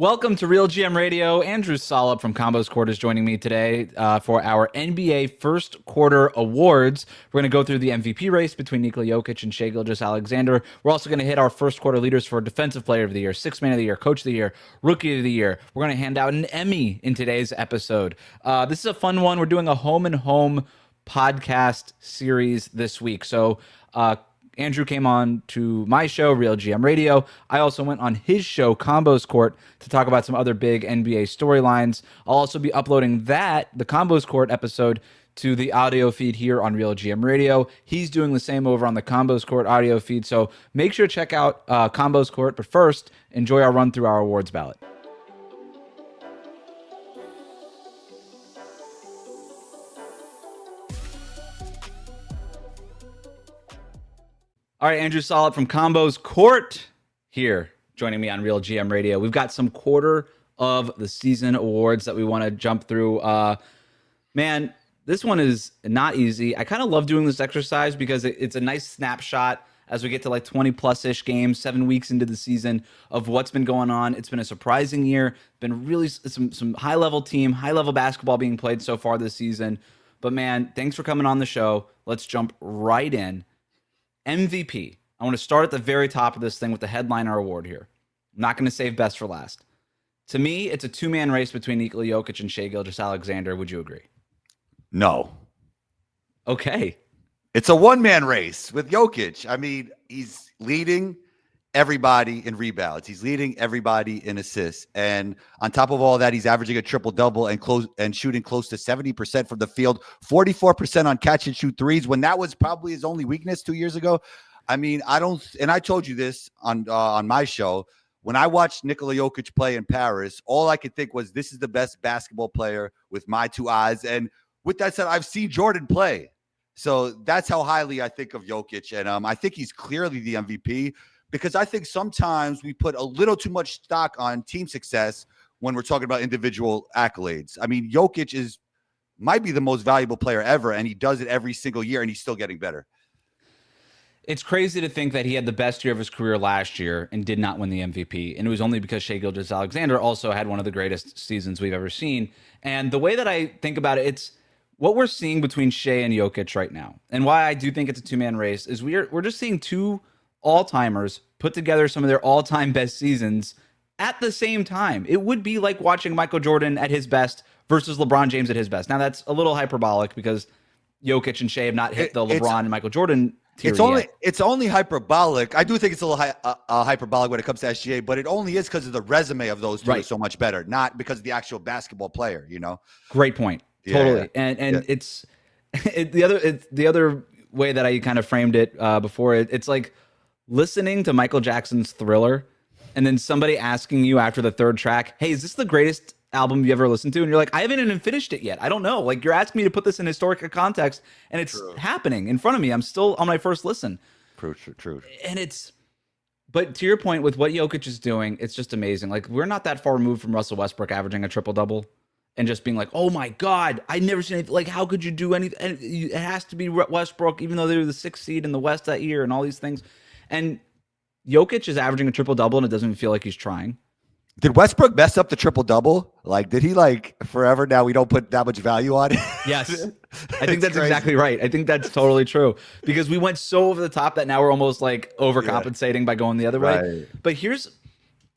Welcome to RealGM Radio. Andrew Salop from Combos Court is joining me today for our NBA First Quarter Awards. We're going to go through the MVP race between Nikola Jokic and Shai Gilgeous-Alexander. We're also going to hit our first quarter leaders for Defensive Player of the Year, Sixth Man of the Year, Coach of the Year, Rookie of the Year. We're going to hand out an Emmy in today's episode. This is a fun one. We're doing a home and home podcast series this week. So, Andrew came on to my show, RealGM Radio. I also went on his show, Combos Court, to talk about some other big NBA storylines. I'll also be uploading the Combos Court episode, to the audio feed here on RealGM Radio. He's doing the same over on the Combos Court audio feed. So make sure to check out Combos Court. But first, enjoy our run through our awards ballot. All right, Andrew Salop from Combos Court here, joining me on RealGM Radio. We've got some quarter of the season awards that we want to jump through. Man, this one is not easy. I kind of love doing this exercise because it's a nice snapshot as we get to like 20-plus-ish games, 7 weeks into the season, of what's been going on. It's been a surprising year. Been really some high-level team, high-level basketball being played so far this season. But man, thanks for coming on the show. Let's jump right in. MVP. I want to start at the very top of this thing with the headliner award here. I'm not going to save best for last. To me, it's a two-man race between Nikola Jokic and Shai Gilgeous-Alexander. Would you agree? No. Okay. It's a one-man race with Jokic. I mean, he's leading everybody in rebounds. He's leading everybody in assists. And on top of all that, he's averaging a triple-double and shooting close to 70% from the field, 44% on catch-and-shoot threes, when that was probably his only weakness 2 years ago. I mean, I told you this on my show. When I watched Nikola Jokic play in Paris, all I could think was, this is the best basketball player with my two eyes. And with that said, I've seen Jordan play. So that's how highly I think of Jokic. And I think he's clearly the MVP, because I think sometimes we put a little too much stock on team success when we're talking about individual accolades. I mean, Jokic might be the most valuable player ever, and he does it every single year, and he's still getting better. It's crazy to think that he had the best year of his career last year and did not win the MVP. And it was only because Shai Gilgeous-Alexander also had one of the greatest seasons we've ever seen. And the way that I think about it, it's what we're seeing between Shai and Jokic right now. And why I do think it's a two-man race is we're just seeing two all-timers put together some of their all-time best seasons at the same time. It would be like watching Michael Jordan at his best versus LeBron James at his best. Now, that's a little hyperbolic because Jokic and Shai have not hit the LeBron and Michael Jordan tier yet. It's only hyperbolic. I do think it's a little hyperbolic when it comes to SGA, but it only is because of the resume of those two is so much better, not because of the actual basketball player, you know? Great point. Totally. Yeah. And it's the other way that I kind of framed it before. It's like listening to Michael Jackson's Thriller and then somebody asking you after the third track, hey, is this the greatest album you ever listened to? And you're like, I haven't even finished it yet. I don't know. Like, you're asking me to put this in historic context, and it's happening in front of me. I'm still on my first listen. True. And but to your point with what Jokic is doing, it's just amazing. Like, we're not that far removed from Russell Westbrook averaging a triple-double and just being like, oh my God, I've never seen anything. Like, how could you do anything? And it has to be Westbrook, even though they were the 6th seed in the West that year and all these things. And Jokic is averaging a triple-double, and it doesn't even feel like he's trying. Did Westbrook mess up the triple-double? Like, did he, forever now we don't put that much value on it? Yes. I think that's exactly right. I think that's totally true. Because we went so over the top that now we're almost, overcompensating by going the other way. But here's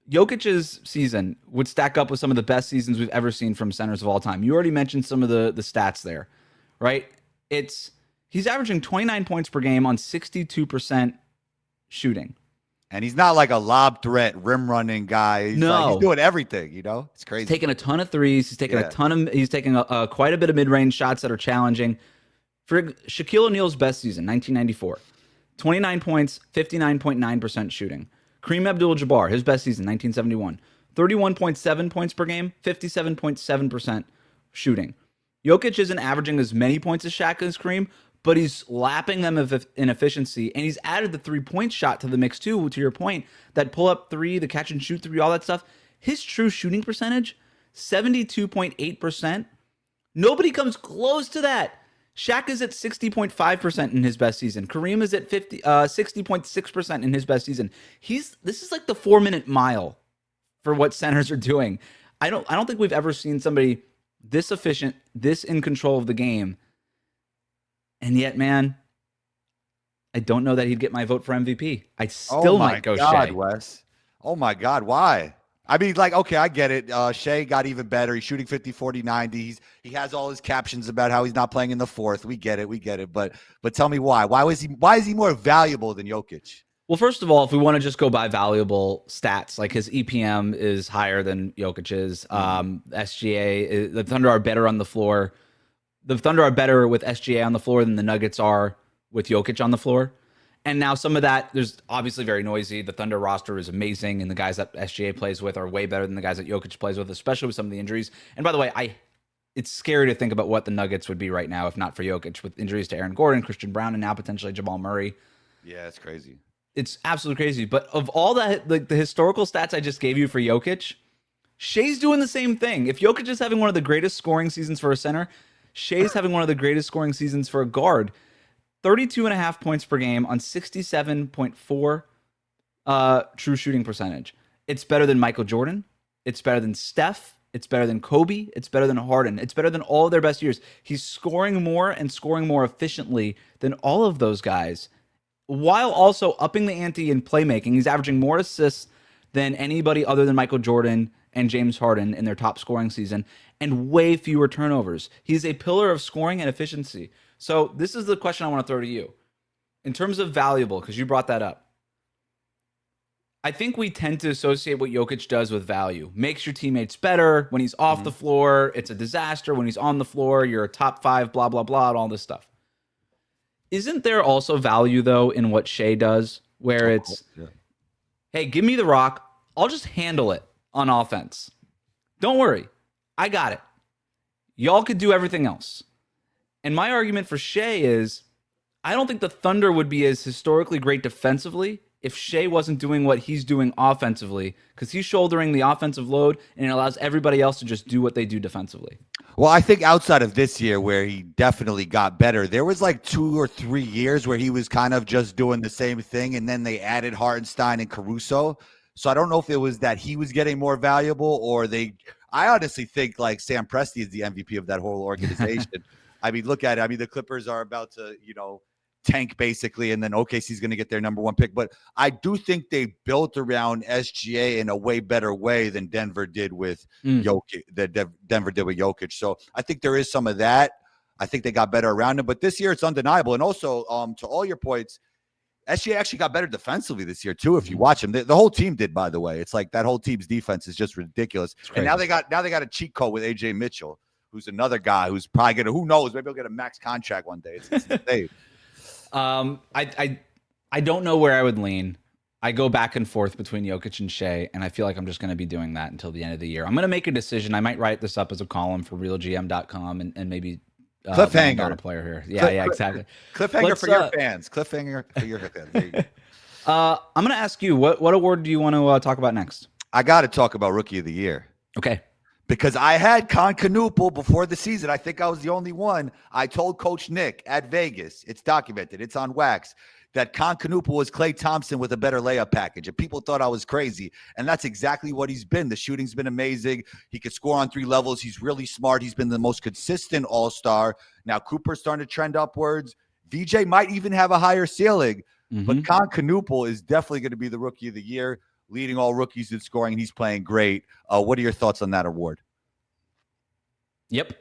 Jokic's season would stack up with some of the best seasons we've ever seen from centers of all time. You already mentioned some of the stats there, right? He's averaging 29 points per game on 62% shooting. And he's not like a lob threat, rim running guy. He's doing everything, you know? It's crazy. He's taking a ton of threes. He's taking he's taking quite a bit of mid-range shots that are challenging. For Shaquille O'Neal's best season, 1994, 29 points, 59.9% shooting. Kareem Abdul-Jabbar, his best season, 1971, 31.7 points per game, 57.7% shooting. Jokic isn't averaging as many points as Shaq as Kareem, but he's lapping them in efficiency, and he's added the three-point shot to the mix too, to your point, that pull-up three, the catch-and-shoot three, all that stuff. His true shooting percentage, 72.8%. Nobody comes close to that. Shaq is at 60.5% in his best season. Kareem is at 60.6% in his best season. This is like the 4-minute mile for what centers are doing. I don't think we've ever seen somebody this efficient, this in control of the game. And yet, man, I don't know that he'd get my vote for MVP. I Oh still my might go God, Shea. Wes. Oh my God, why? I mean, like, okay, I get it. Shea got even better. He's shooting 50, 40, 90. He has all his captions about how he's not playing in the fourth. We get it. But tell me why. Why is he more valuable than Jokic? Well, first of all, if we want to just go by valuable stats, like his EPM is higher than Jokic's. SGA, the Thunder are better on the floor. The Thunder are better with SGA on the floor than the Nuggets are with Jokic on the floor. And now some of that, there's obviously very noisy. The Thunder roster is amazing, and the guys that SGA plays with are way better than the guys that Jokic plays with, especially with some of the injuries. And by the way, it's scary to think about what the Nuggets would be right now if not for Jokic, with injuries to Aaron Gordon, Christian Brown, and now potentially Jamal Murray. Yeah, it's crazy. It's absolutely crazy. But of all that, like the historical stats I just gave you for Jokic, Shea's doing the same thing. If Jokic is having one of the greatest scoring seasons for a center, Shea's having one of the greatest scoring seasons for a guard. 32.5 points per game on 67.4 true shooting percentage. It's better than Michael Jordan. It's better than Steph. It's better than Kobe. It's better than Harden. It's better than all of their best years. He's scoring more and scoring more efficiently than all of those guys, while also upping the ante in playmaking. He's averaging more assists than anybody other than Michael Jordan and James Harden in their top scoring season, and way fewer turnovers. He's a pillar of scoring and efficiency. So this is the question I want to throw to you. In terms of valuable, because you brought that up, I think we tend to associate what Jokic does with value. Makes your teammates better. When he's off the floor, it's a disaster. When he's on the floor, you're a top 5, blah, blah, blah, and all this stuff. Isn't there also value, though, in what Shea does, where it's, hey, give me the rock. I'll just handle it on offense. Don't worry. I got it. Y'all could do everything else. And my argument for Shea is, I don't think the Thunder would be as historically great defensively if Shea wasn't doing what he's doing offensively, because he's shouldering the offensive load and it allows everybody else to just do what they do defensively. Well, I think outside of this year where he definitely got better, there was like 2 or 3 years where he was kind of just doing the same thing, and then they added Hartenstein and Caruso. So I don't know if it was that he was getting more valuable or I honestly think like Sam Presti is the MVP of that whole organization. I mean, look at it. I mean, the Clippers are about to, tank basically, and then OKC's going to get their number 1 pick. But I do think they built around SGA in a way better way than Denver did with Jokic. Denver did with Jokic. So I think there is some of that. I think they got better around him. But this year it's undeniable. And also, to all your points, SGA actually got better defensively this year too. If you watch him, the whole team did. By the way, it's like that whole team's defense is just ridiculous. And now they got a cheat code with AJ Mitchell, who's another guy who's probably gonna, who knows, maybe he'll get a max contract one day. It's insane. I don't know where I would lean. I go back and forth between Jokic and Shea, and I feel like I'm just going to be doing that until the end of the year. I'm going to make a decision. I might write this up as a column for RealGM.com and maybe cliffhanger on a player here. Yeah, exactly. Cliffhanger for your fans. Cliffhanger for your fans. There you go. I'm going to ask you, what award do you want to talk about next? I got to talk about Rookie of the Year. Okay. Because I had Concanoopel before the season. I think I was the only one. I told Coach Nick at Vegas, it's documented, it's on wax, that Concanoopel was Klay Thompson with a better layup package. And people thought I was crazy. And that's exactly what he's been. The shooting's been amazing. He could score on 3 levels. He's really smart. He's been the most consistent all-star. Now Cooper's starting to trend upwards. VJ might even have a higher ceiling. But Concanoopel is definitely going to be the Rookie of the Year, leading all rookies in scoring, and he's playing great. What are your thoughts on that award? Yep.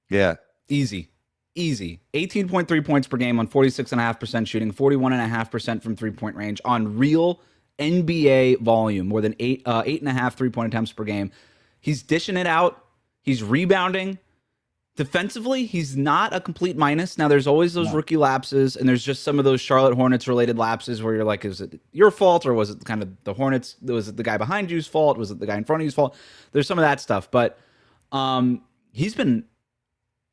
Yeah. Easy. 18.3 points per game on 46.5% shooting, 41.5% from three-point range on real NBA volume, more than 8.5 three-point attempts per game. He's dishing it out. He's rebounding. Defensively, he's not a complete minus. Now, there's always those rookie lapses, and there's just some of those Charlotte Hornets-related lapses where you're like, is it your fault, or was it kind of the Hornets? Was it the guy behind you's fault? Was it the guy in front of you's fault? There's some of that stuff, but he's been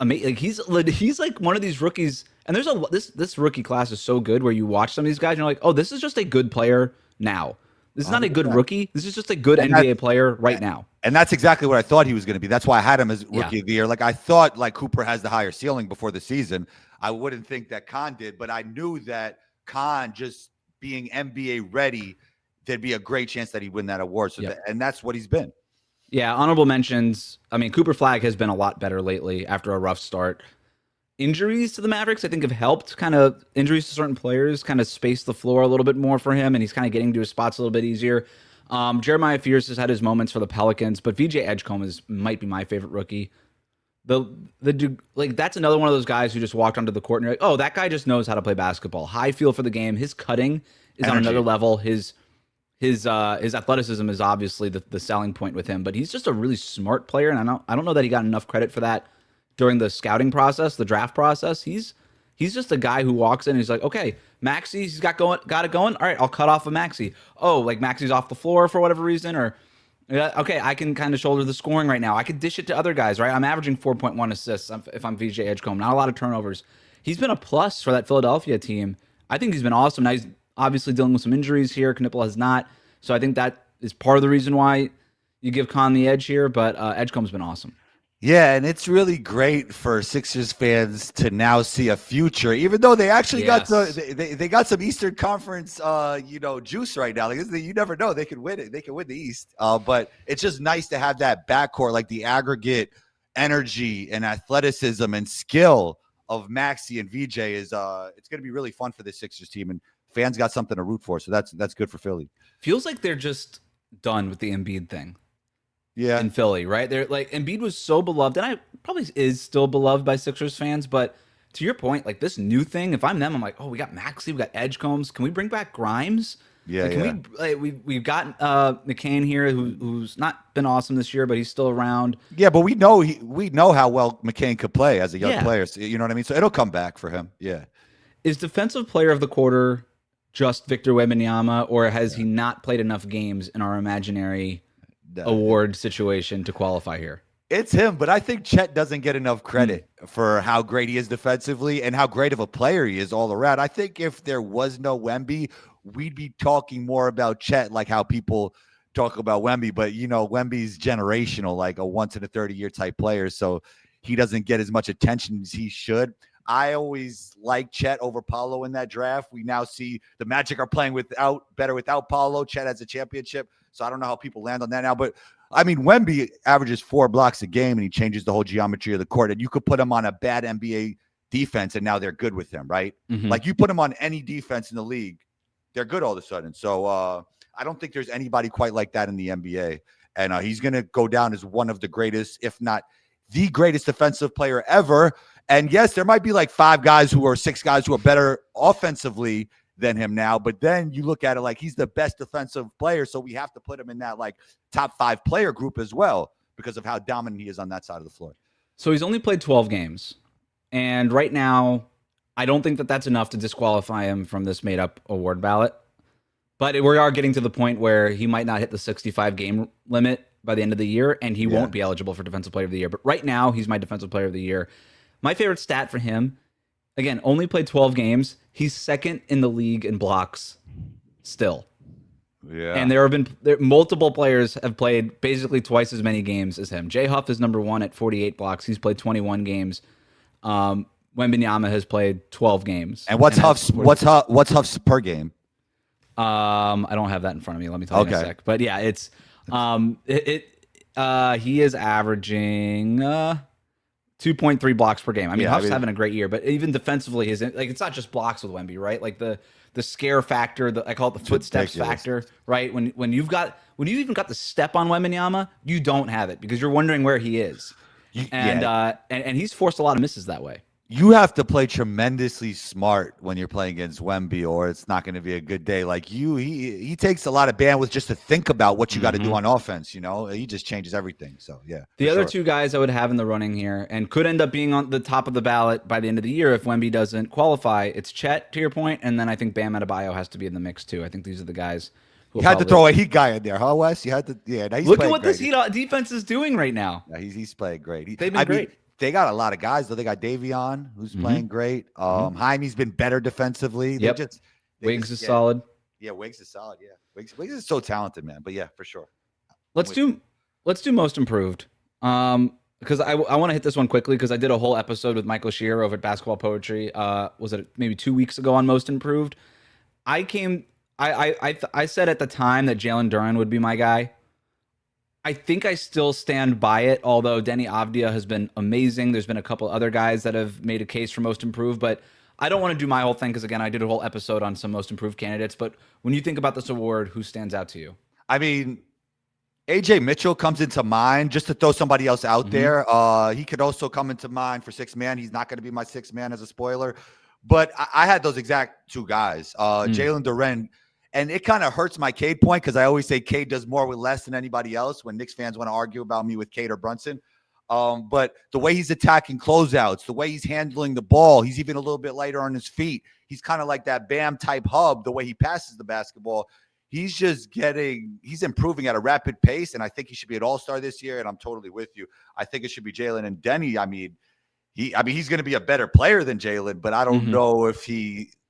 amazing. Like, he's like one of these rookies, and there's this rookie class is so good where you watch some of these guys and you're like, oh, this is just a good player now. This is not a good rookie. This is just a good NBA player right now. And that's exactly what I thought he was going to be. That's why I had him as Rookie of the Year. Like, I thought like Cooper has the higher ceiling before the season. I wouldn't think that Khan did, but I knew that Khan just being NBA ready, there'd be a great chance that he'd win that award. So Yep. and that's what he's been. Yeah, honorable mentions. I mean, Cooper Flag has been a lot better lately after a rough start. Injuries to the Mavericks, I think, have helped. Kind of injuries to certain players kind of space the floor a little bit more for him, and he's kind of getting to his spots a little bit easier. Jeremiah Fierce has had his moments for the Pelicans, but VJ Edgecombe might be my favorite rookie. That's another one of those guys who just walked onto the court and you're like, oh, that guy just knows how to play basketball. High feel for the game. His cutting is on another level. His athleticism is obviously the selling point with him, but he's just a really smart player, and I don't know that he got enough credit for that during the scouting process, the draft process. He's just a guy who walks in and he's like, okay, Maxey, he's got it going. All right, I'll cut off of Maxey. Oh, like Maxey's off the floor for whatever reason, or okay, I can kind of shoulder the scoring right now. I could dish it to other guys, right? I'm averaging 4.1 assists if I'm VJ Edgecombe. Not a lot of turnovers. He's been a plus for that Philadelphia team. I think he's been awesome. Now he's obviously dealing with some injuries here. Knipple has not. So I think that is part of the reason why you give Con the edge here, but Edgecombe's been awesome. Yeah, and it's really great for Sixers fans to now see a future, even though they actually got they got some Eastern Conference juice right now. Like, you never know, they could win it. They could win the East. But it's just nice to have that backcourt, like the aggregate energy and athleticism and skill of Maxey and VJ is it's going to be really fun for the Sixers team, and fans got something to root for. So that's good for Philly. Feels like they're just done with the Embiid thing. Yeah. In Philly, right? They're like, Embiid was so beloved, and I probably is still beloved by Sixers fans, but to your point, like this new thing, if I'm them, I'm like, oh, we got Maxey, we got Edgecombs. Can we bring back Grimes? Yeah, we've got McCain here, who's not been awesome this year, but he's still around. Yeah, but we know how well McCain could play as a young player. So, you know what I mean? So it'll come back for him. Yeah. Is defensive player of the quarter just Victor Wembanyama, or has he not played enough games in our imaginary award situation to qualify here? It's him, but I think Chet doesn't get enough credit for how great he is defensively and how great of a player he is all around. I think if there was no Wemby, we'd be talking more about Chet, like how people talk about Wemby. But Wemby's generational, like a once in a 30-year type player, so he doesn't get as much attention as he should. I always like Chet over Paolo in that draft. We now see the Magic are playing better without Paolo. Chet has a championship. So I don't know how people land on that now. But, I mean, Wemby averages 4 blocks a game, and he changes the whole geometry of the court. And you could put him on a bad NBA defense, and now they're good with him, right? Mm-hmm. Like, you put him on any defense in the league, they're good all of a sudden. So I don't think there's anybody quite like that in the NBA. And he's going to go down as one of the greatest, if not the greatest defensive player ever. And, yes, there might be like 6 guys who are better offensively than him now, but then you look at it like he's the best defensive player, so we have to put him in that like top 5 player group as well because of how dominant he is on that side of the floor. So he's only played 12 games, and right now I don't think that that's enough to disqualify him from this made-up award ballot, but we are getting to the point where he might not hit the 65 game limit by the end of the year, and he won't be eligible for Defensive Player of the Year. But right now he's my Defensive Player of the Year. My favorite stat for him, again, only played 12 games. He's second in the league in blocks still. Yeah. And multiple players have played basically twice as many games as him. Jay Huff is number 1 at 48 blocks. He's played 21 games. Wembanyama has played 12 games. And what's Huff's per game? I don't have that in front of me. Let me tell you in a sec. But yeah, it's he is averaging 2.3 blocks per game. I mean, Huff's having a great year, but even defensively, it's not just blocks with Wemby, right? Like the scare factor, I call it the footsteps factor, right? When you even got the step on Wembanyama, you don't have it because you're wondering where he is, and he's forced a lot of misses that way. You have to play tremendously smart when you're playing against Wemby, or it's not going to be a good day. Like he takes a lot of bandwidth just to think about what you got to do on offense. He just changes everything. So yeah. The other 2 guys I would have in the running here, and could end up being on the top of the ballot by the end of the year if Wemby doesn't qualify. It's Chet, to your point, and then I think Bam Adebayo has to be in the mix too. I think these are the guys. You had to throw a Heat guy in there, huh, Wes? You had to. Yeah. Look at what this Heat defense is doing right now. Yeah, he's playing great. They've been great. They got a lot of guys, though. They got Davion, who's playing great. Jaime's been better defensively. Yep. Wiggs is solid. Yeah, Wiggs is solid. Yeah, Wiggs is so talented, man. But yeah, for sure. Let's do most improved. Because I want to hit this one quickly because I did a whole episode with Michael Shear over at Basketball Poetry. Was it maybe 2 weeks ago on most improved? I came I said at the time that Jalen Duren would be my guy. I think I still stand by it, although Denny Avdia has been amazing. There's been a couple other guys that have made a case for most improved, but I don't want to do my whole thing because, again, I did a whole episode on some most improved candidates. But when you think about this award, who stands out to you? I mean, AJ Mitchell comes into mind just to throw somebody else out there. He could also come into mind for sixth man. He's not going to be my sixth man as a spoiler, but I had those exact two guys, Jalen Duren. And it kind of hurts my Cade point because I always say Cade does more with less than anybody else when Knicks fans want to argue about me with Cade or Brunson. But the way he's attacking closeouts, the way he's handling the ball, he's even a little bit lighter on his feet. He's kind of like that Bam type hub, the way he passes the basketball. He's improving at a rapid pace, and I think he should be an all-star this year, and I'm totally with you. I think it should be Jalen. And Denny, he's going to be a better player than Jalen, but I don't know if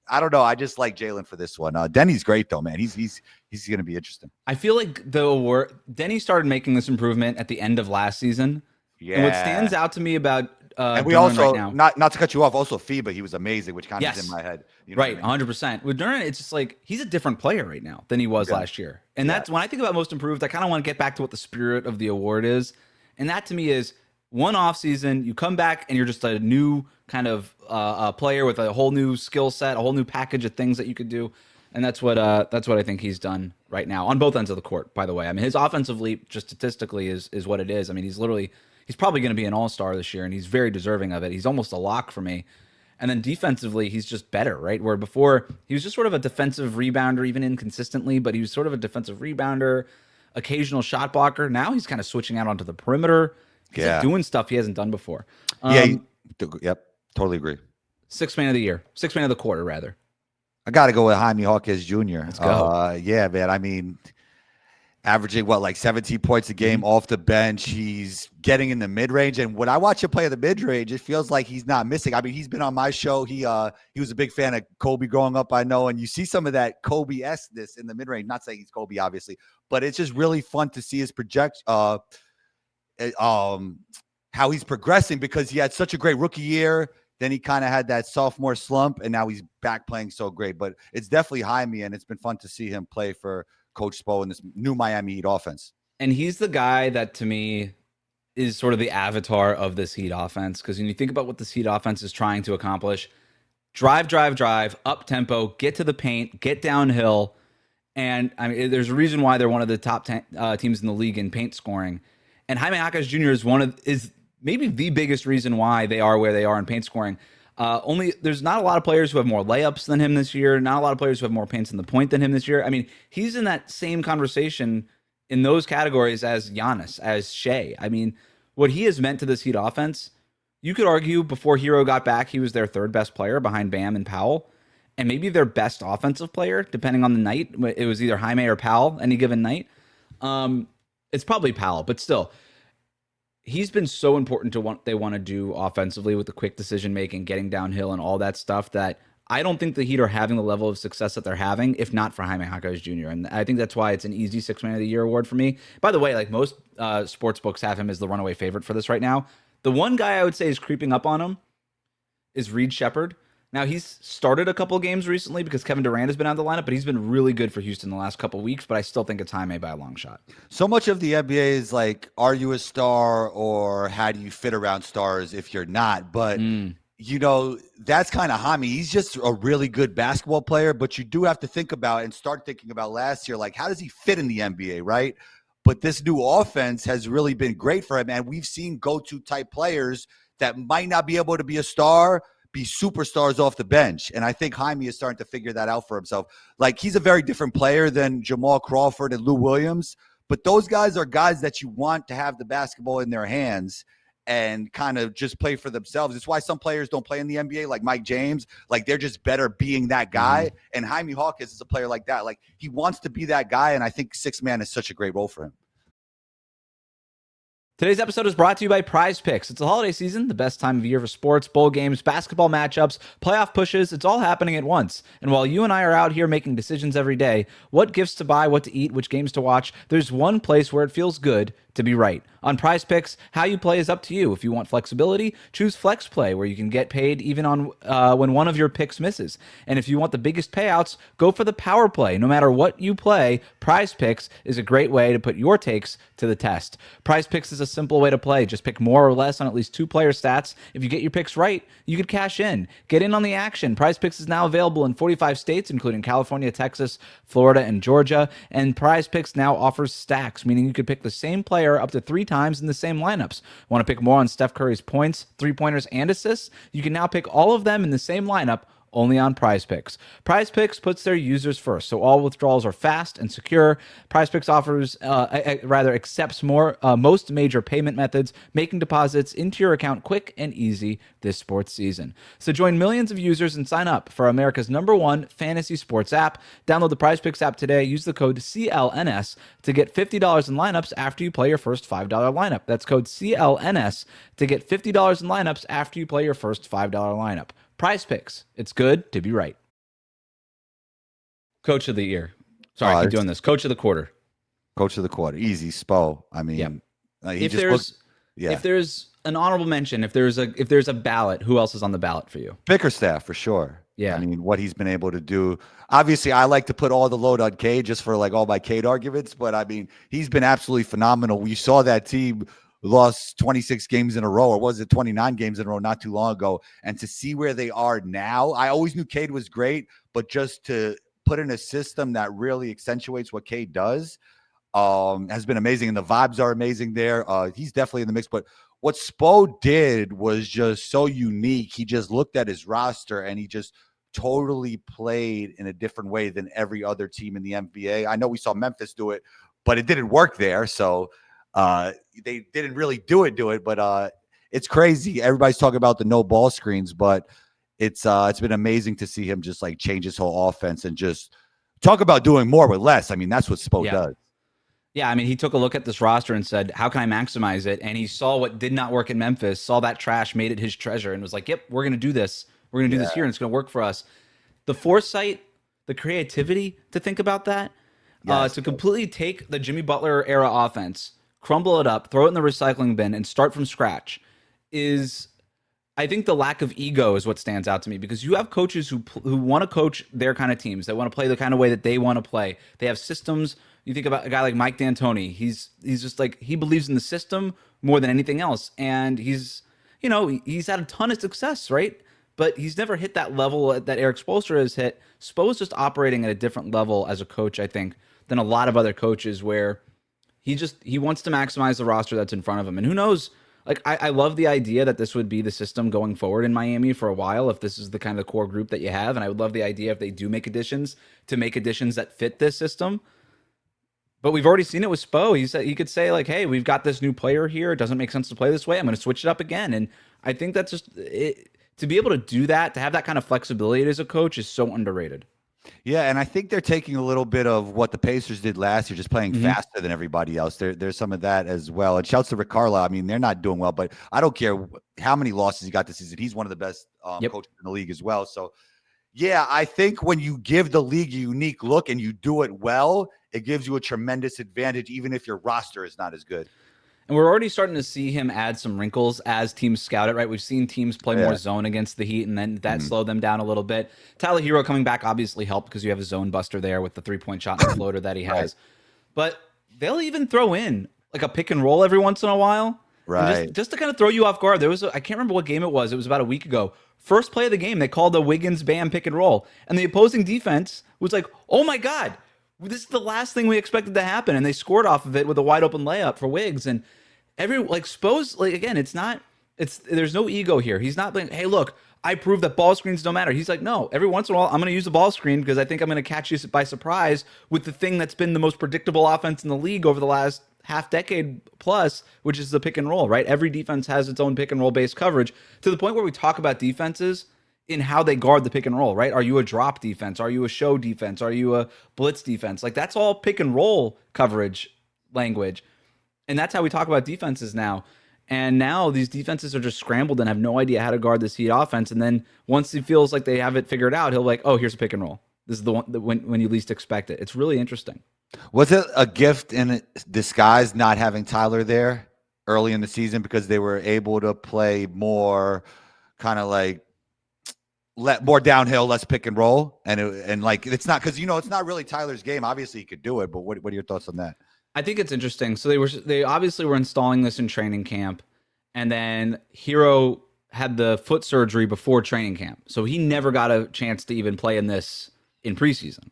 I don't know. I just like Jalen for this one. Denny's great though, man. He's going to be interesting. I feel like the award Denny started making this improvement at the end of last season. Yeah. And what stands out to me about and we Duren also right now, not to cut you off. Also, FIBA, he was amazing, which kind of is in my head. You know right, 100%. With Duren, it's just like he's a different player right now than he was last year, and that's when I think about most improved. I kind of want to get back to what the spirit of the award is, and that to me is one off season. You come back and you're just a new kind of player with a whole new skill set, a whole new package of things that you could do, and that's what I think he's done right now on both ends of the court. By the way, I mean his offensive leap just statistically is what it is. I mean he's probably going to be an all-star this year, and he's very deserving of it. He's almost a lock for me. And then defensively, he's just better, right? Where before he was just sort of a defensive rebounder, even inconsistently, but he was sort of a defensive rebounder, occasional shot blocker. Now he's kind of switching out onto the perimeter. He's like doing stuff he hasn't done before. Yep, totally agree. Sixth man of the year, sixth man of the quarter, rather. I got to go with Jaime Hawkins Jr. Let's go. Yeah, man. I mean, averaging like 17 points a game off the bench. He's getting in the mid-range. And when I watch him play in the mid-range, it feels like he's not missing. I mean, he's been on my show. He was a big fan of Kobe growing up, I know. And you see some of that Kobe-esque-ness in the mid-range. Not saying he's Kobe, obviously, but it's just really fun to see his how he's progressing because he had such a great rookie year. Then he kind of had that sophomore slump, and now he's back playing so great. But it's definitely Jaime, and it's been fun to see him play for Coach Spo in this new Miami Heat offense. And he's the guy that, to me, is sort of the avatar of this Heat offense. Because when you think about what this Heat offense is trying to accomplish, drive, up tempo, get to the paint, get downhill. And I mean, there's a reason why they're one of the top 10 teams in the league in paint scoring. And Jaime Jaquez Jr. is maybe the biggest reason why they are where they are in paint scoring. There's not a lot of players who have more layups than him this year. Not a lot of players who have more paints in the point than him this year. I mean, he's in that same conversation in those categories as Giannis, as Shea. I mean, what he has meant to this Heat offense, you could argue before Hero got back, he was their third best player behind Bam and Powell, and maybe their best offensive player, depending on the night. It was either Jaime or Powell any given night. It's probably Powell, but still. He's been so important to what they want to do offensively with the quick decision-making, getting downhill and all that stuff that I don't think the Heat are having the level of success that they're having, if not for Jaime Jaquez Jr. And I think that's why it's an easy Sixth Man of the Year award for me. By the way, like most sports books have him as the runaway favorite for this right now. The one guy I would say is creeping up on him is Reed Shepherd. Now, he's started a couple games recently because Kevin Durant has been out of the lineup, but he's been really good for Houston the last couple of weeks, but I still think it's Jaime by a long shot. So much of the NBA is like, are you a star or how do you fit around stars if you're not? But, you know, that's kind of Jaime. He's just a really good basketball player, but you do have to think about and start thinking about last year, like, how does he fit in the NBA, right? But this new offense has really been great for him, and we've seen go-to type players that might not be able to be a star be superstars off the bench. And I think Jaime is starting to figure that out for himself. Like, he's a very different player than Jamal Crawford and Lou Williams, but those guys are guys that you want to have the basketball in their hands and kind of just play for themselves. It's why some players don't play in the NBA, like Mike James. Like, they're just better being that guy. And Jaime Hawkins is a player like that. Like, he wants to be that guy, and I think sixth man is such a great role for him. Today's episode is brought to you by Prize Picks. It's the holiday season, the best time of year for sports, bowl games, basketball matchups, playoff pushes. It's all happening at once. And while you and I are out here making decisions every day, what gifts to buy, what to eat, which games to watch, there's one place where it feels good to be right. On Prize Picks, how you play is up to you. If you want flexibility, choose Flex Play, where you can get paid even on when one of your picks misses. And if you want the biggest payouts, go for the Power Play. No matter what you play, Prize Picks is a great way to put your takes to the test. Prize Picks is a simple way to play. Just pick more or less on at least 2 player stats. If you get your picks right, you could cash in. Get in on the action. Prize Picks is now available in 45 states, including California, Texas, Florida, and Georgia. And Prize Picks now offers stacks, meaning you could pick the same player up to 3 times in the same lineups. Want to pick more on Steph Curry's points, 3-pointers, and assists? You can now pick all of them in the same lineup, only on Prize Picks. Prize Picks puts their users first, so all withdrawals are fast and secure. Prize Picks accepts most major payment methods, making deposits into your account quick and easy this sports season. So join millions of users and sign up for America's #1 fantasy sports app. Download the Prize Picks app today. Use the code CLNS to get $50 in lineups after you play your first $5 lineup. That's code CLNS to get $50 in lineups after you play your first $5 lineup. Prize Picks. It's good to be right. Coach of the year. Sorry, I keep doing this. Coach of the quarter. Coach of the quarter. Easy, Spo. I mean, if there's an honorable mention, if there's a ballot, who else is on the ballot for you? Bickerstaff for sure. Yeah. I mean, what he's been able to do. Obviously, I like to put all the load on Cade just for like all my Cade arguments, but I mean, he's been absolutely phenomenal. We saw that team lost 26 games in a row, or was it 29 games in a row not too long ago? And to see where they are now, I always knew Cade was great, but just to put in a system that really accentuates what Cade does has been amazing. And the vibes are amazing there. He's definitely in the mix, but what Spo did was just so unique. He just looked at his roster and he just totally played in a different way than every other team in the NBA. I know we saw Memphis do it, but it didn't work there. So they didn't really do it, but it's crazy. Everybody's talking about the no ball screens, but it's been amazing to see him just like change his whole offense and just talk about doing more with less. I mean, that's what Spo does. Yeah, I mean, he took a look at this roster and said, how can I maximize it? And he saw what did not work in Memphis, saw that trash, made it his treasure, and was like, yep, we're going to do this. We're going to do this here, and it's going to work for us. The foresight, the creativity to think about that, to completely take the Jimmy Butler era offense, crumble it up, throw it in the recycling bin, and start from scratch is, I think, the lack of ego is what stands out to me, because you have coaches who want to coach their kind of teams, that want to play the kind of way that they want to play. They have systems. You think about a guy like Mike D'Antoni. He's just like, he believes in the system more than anything else, and he's had a ton of success, right? But he's never hit that level that Eric Spoelstra has hit. Spo's just operating at a different level as a coach, I think, than a lot of other coaches, where he wants to maximize the roster that's in front of him. And who knows? Like, I love the idea that this would be the system going forward in Miami for a while, if this is the kind of core group that you have. And I would love the idea, if they do make additions, to make additions that fit this system. But we've already seen it with Spo. He could say, like, hey, we've got this new player here. It doesn't make sense to play this way. I'm going to switch it up again. And I think that's just it. To be able to do that, to have that kind of flexibility as a coach, is so underrated. Yeah, and I think they're taking a little bit of what the Pacers did last year, just playing faster than everybody else. There's some of that as well. And shouts to Rick Carlisle. I mean, they're not doing well, but I don't care how many losses he got this season. He's one of the best coaches in the league as well. So, yeah, I think when you give the league a unique look and you do it well, it gives you a tremendous advantage, even if your roster is not as good. And we're already starting to see him add some wrinkles as teams scout it, right? We've seen teams play more zone against the Heat, and then that slowed them down a little bit. Tyler Hero coming back obviously helped, because you have a zone buster there with the 3-point shot and the floater that he has. But they'll even throw in like a pick and roll every once in a while. Right. Just to kind of throw you off guard. I can't remember what game it was. It was about a week ago. First play of the game, they called the Wiggins-Bam pick and roll. And the opposing defense was like, oh my God, this is the last thing we expected to happen. And they scored off of it with a wide open layup for Wiggs. And Spo's, like, again, there's no ego here. He's not like, hey, look, I proved that ball screens don't matter. He's like, no, every once in a while, I'm going to use a ball screen because I think I'm going to catch you by surprise with the thing that's been the most predictable offense in the league over the last half decade plus, which is the pick and roll, right? Every defense has its own pick and roll based coverage, to the point where we talk about defenses in how they guard the pick and roll, right? Are you a drop defense? Are you a show defense? Are you a blitz defense? Like, that's all pick and roll coverage language. And that's how we talk about defenses now. And now these defenses are just scrambled and have no idea how to guard this Heat offense. And then once he feels like they have it figured out, he'll like, oh, here's a pick and roll. This is the one that when you least expect it. It's really interesting. Was it a gift in disguise not having Tyler there early in the season because they were able to play more kind of like let more downhill, less pick and roll, and like it's not because it's not really Tyler's game. Obviously, he could do it, but what are your thoughts on that? I think it's interesting. So they obviously were installing this in training camp, and then Hero had the foot surgery before training camp, so he never got a chance to even play in this in preseason.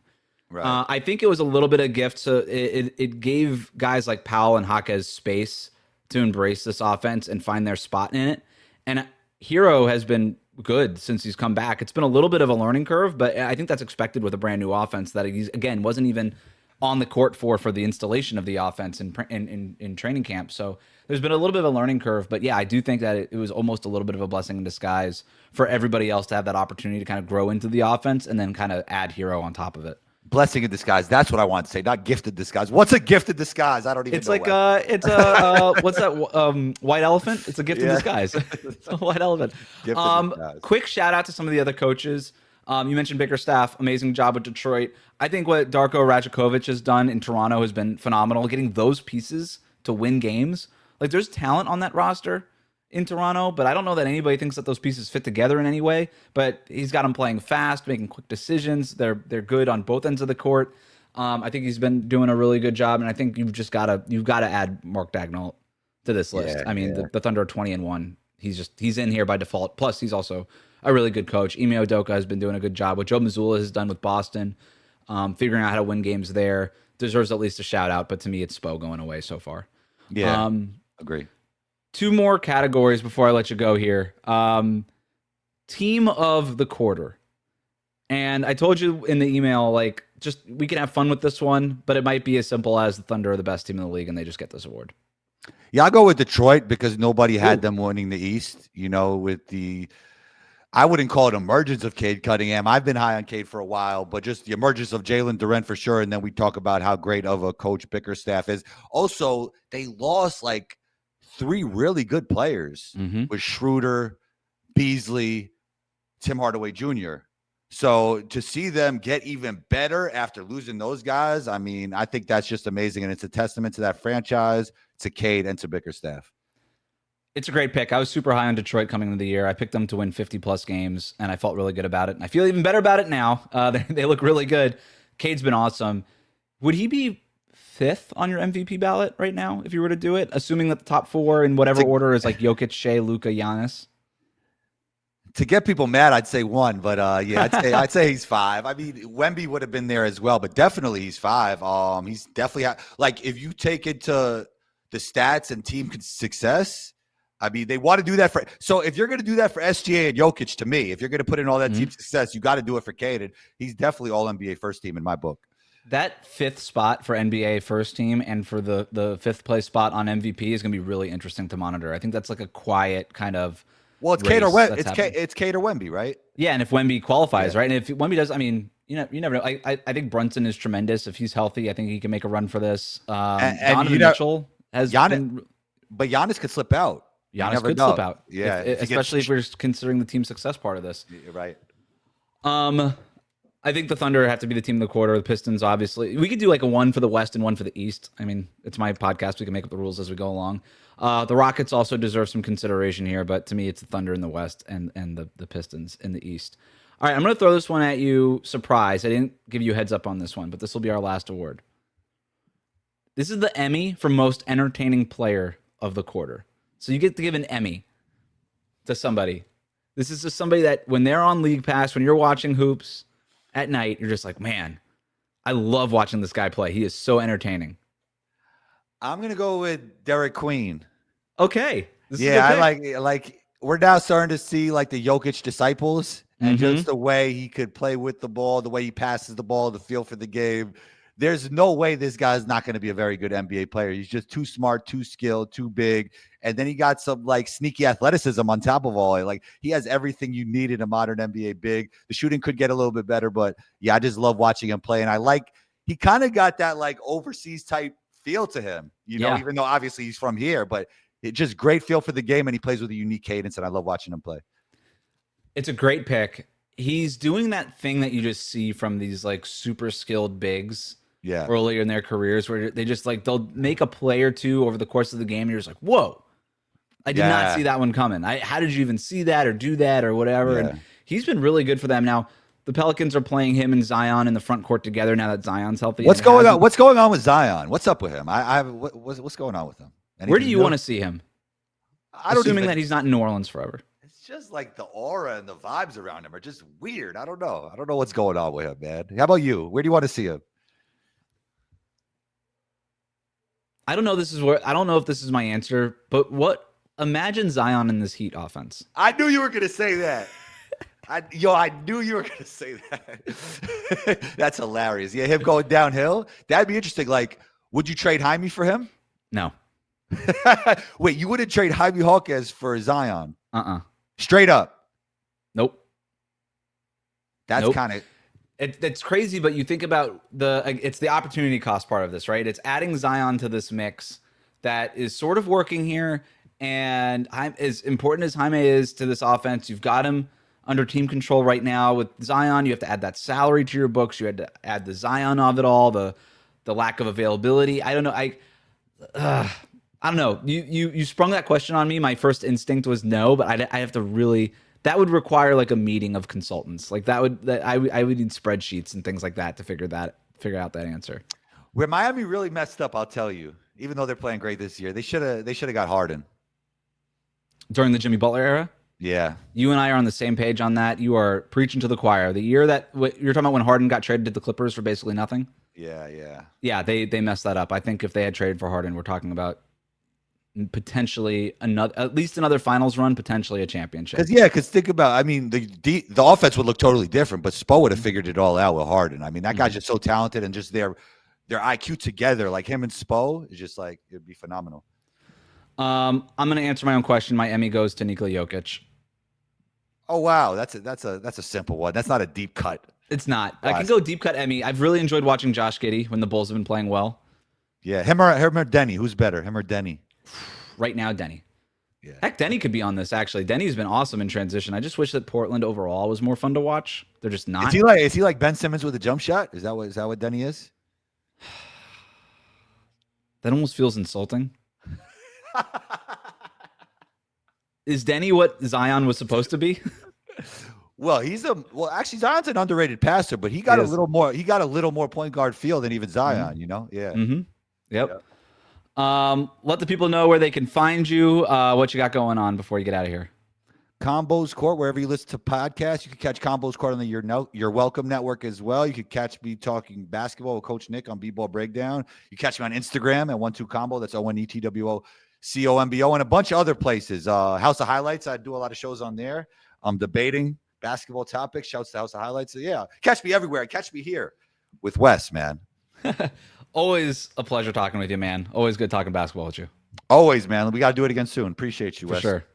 Right. I think it was a little bit of gift. So it gave guys like Powell and Jaquez space to embrace this offense and find their spot in it. And Hero has been good since he's come back. It's been a little bit of a learning curve, but I think that's expected with a brand new offense that he's again wasn't even on the court for the installation of the offense in training camp. So there's been a little bit of a learning curve, but yeah, I do think that it was almost a little bit of a blessing in disguise for everybody else to have that opportunity to kind of grow into the offense and then kind of add Hero on top of it. Blessing in disguise. That's what I want to say. Not gifted disguise. What's a gifted disguise? I don't even. It's know like what. what's that white elephant? It's a gift in disguise. It's a white elephant. Quick shout out to some of the other coaches. You mentioned Bickerstaff, amazing job with Detroit. I think what Darko Rajakovic has done in Toronto has been phenomenal. Getting those pieces to win games. Like there's talent on that roster in Toronto, but I don't know that anybody thinks that those pieces fit together in any way. But he's got them playing fast, making quick decisions. They're good on both ends of the court. I think he's been doing a really good job, and I think you've got to add Mark Daigneault to this list. Yeah, I mean, the Thunder are 20-1. He's in here by default. Plus, he's also a really good coach. Ime Udoka has been doing a good job. What Joe Mazzulla has done with Boston, figuring out how to win games there, deserves at least a shout out. But to me, it's Spo going away so far. Yeah, agree. Two more categories before I let you go here. Team of the quarter. And I told you in the email, like, just we can have fun with this one, but it might be as simple as the Thunder are the best team in the league and they just get this award. Yeah, I'll go with Detroit because nobody had them winning the East. With the, I wouldn't call it emergence of Cade Cunningham. I've been high on Cade for a while, but just the emergence of Jalen Duren for sure. And then we talk about how great of a coach Bickerstaff is. Also, they lost like 3 really good players with Schroeder, Beasley, Tim Hardaway Jr. So to see them get even better after losing those guys, I mean, I think that's just amazing. And it's a testament to that franchise, to Cade, and to Bickerstaff. It's a great pick. I was super high on Detroit coming into the year. I picked them to win 50-plus games, and I felt really good about it. And I feel even better about it now. They look really good. Cade's been awesome. Would he be 5th on your MVP ballot right now if you were to do it, assuming that the top 4 in whatever order is like Jokic, Shea, Luka, Giannis? To get people mad, I'd say 1, but yeah, I'd say he's 5. I mean, Wemby would have been there as well, but definitely he's 5. He's definitely like if you take it to the stats and team success. I mean, they want to do that for. So if you're going to do that for SGA and Jokic, to me, if you're going to put in all that team success, you got to do it for Cade. And he's definitely all NBA first team in my book. That 5th spot for NBA first team and for the 5th place spot on MVP is going to be really interesting to monitor. I think that's like a quiet kind of. Well, it's Cade or it's Cade or Wemby, right? Yeah, and if Wemby qualifies, right, and if Wemby does, I mean, you never know. I think Brunson is tremendous. If he's healthy, I think he can make a run for this. Donovan Mitchell has but Giannis could slip out. Giannis could slip out. Yeah, especially if we're considering the team success part of this. Right. I think the Thunder have to be the team of the quarter. The Pistons, obviously. We could do like a 1 for the West and 1 for the East. I mean, it's my podcast. We can make up the rules as we go along. The Rockets also deserve some consideration here, but to me, it's the Thunder in the West and the Pistons in the East. All right, I'm going to throw this one at you. Surprise. I didn't give you a heads up on this one, but this will be our last award. This is the Emmy for most entertaining player of the quarter. So you get to give an Emmy to somebody. This is just somebody that when they're on League Pass, when you're watching hoops at night, you're just like, man, I love watching this guy play. He is so entertaining. I'm going to go with Derek Queen. Okay. Yeah, I like we're now starting to see like the Jokic disciples and just the way he could play with the ball, the way he passes the ball, the feel for the game. There's no way this guy's not going to be a very good NBA player. He's just too smart, too skilled, too big. And then he got some like sneaky athleticism on top of all. Like he has everything you need in a modern NBA big. The shooting could get a little bit better, but yeah, I just love watching him play. And I like, he kind of got that like overseas type feel to him, even though obviously he's from here, but it just great feel for the game. And he plays with a unique cadence and I love watching him play. It's a great pick. He's doing that thing that you just see from these like super skilled bigs Yeah. earlier in their careers where they just like they'll make a play or two over the course of the game. And you're just like, whoa, I did not see that one coming. How did you even see that or do that or whatever? Yeah. And he's been really good for them. Now, the Pelicans are playing him and Zion in the front court together now that Zion's healthy. What's going on? What's going on with Zion? What's up with him? What's going on with him? Where do you want to see him? Assuming that he's not in New Orleans forever. It's just like the aura and the vibes around him are just weird. I don't know. I don't know what's going on with him, man. How about you? Where do you want to see him? I don't know. I don't know if this is my answer, but imagine Zion in this Heat offense. I knew you were going to say that. I knew you were going to say that. That's hilarious. Yeah, him going downhill. That'd be interesting. Like, would you trade Jaime for him? No. Wait, you wouldn't trade Jaime Hawkins for Zion? Straight up. Nope. That's kind of. It's crazy, but you think about it's the opportunity cost part of this, right? It's adding Zion to this mix that is sort of working here. And as important as Jaime is to this offense, you've got him under team control right now with Zion. You have to add that salary to your books. You had to add the Zion of it all, the lack of availability. I don't know. I don't know. You sprung that question on me. My first instinct was no, but I have to really. That would require like a meeting of consultants. Like I would need spreadsheets and things like that to figure out that answer. Where Miami really messed up, I'll tell you. Even though they're playing great this year, they should have got Harden during the Jimmy Butler era. Yeah, you and I are on the same page on that. You are preaching to the choir. The year that you're talking about when Harden got traded to the Clippers for basically nothing. Yeah. They messed that up. I think if they had traded for Harden, we're talking about potentially at least another finals run, potentially a championship. Because think about, I mean, the offense would look totally different, but Spo would have figured it all out with Harden. I mean, that guy's just so talented, and just their IQ together, like him and Spo, is just like it'd be phenomenal. I'm going to answer my own question. My Emmy goes to Nikola Jokic. Oh wow, that's a simple one. That's not a deep cut. It's not. I can go deep cut Emmy. I've really enjoyed watching Josh Giddey when the Bulls have been playing well. Yeah, him or Denny. Who's better, him or Denny? Right now, Denny. Yeah. Heck, Denny could be on this, actually. Denny's been awesome in transition. I just wish that Portland overall was more fun to watch. They're just not. Is he like Ben Simmons with a jump shot? Is that what Denny is? That almost feels insulting. Is Denny what Zion was supposed to be? Well, actually Zion's an underrated passer, but he got a little more point guard feel than even Zion, you know? Yeah. Mm-hmm. Yep. Yeah. Let the people know where they can find you, what you got going on before you get out of here. Combos Court, wherever you listen to podcasts. You can catch Combos Court on the Your Welcome Network as well. You can catch me talking basketball with Coach Nick on B-Ball Breakdown. You catch me on Instagram at 12combo. That's ONETWOCOMBO, and a bunch of other places. House of Highlights. I do a lot of shows on there. I'm debating basketball topics. Shouts to House of Highlights. So yeah, catch me everywhere. Catch me here with Wes, man. Always a pleasure talking with you, man. Always good talking basketball with you. Always, man. We got to do it again soon. Appreciate you, Wes. For sure.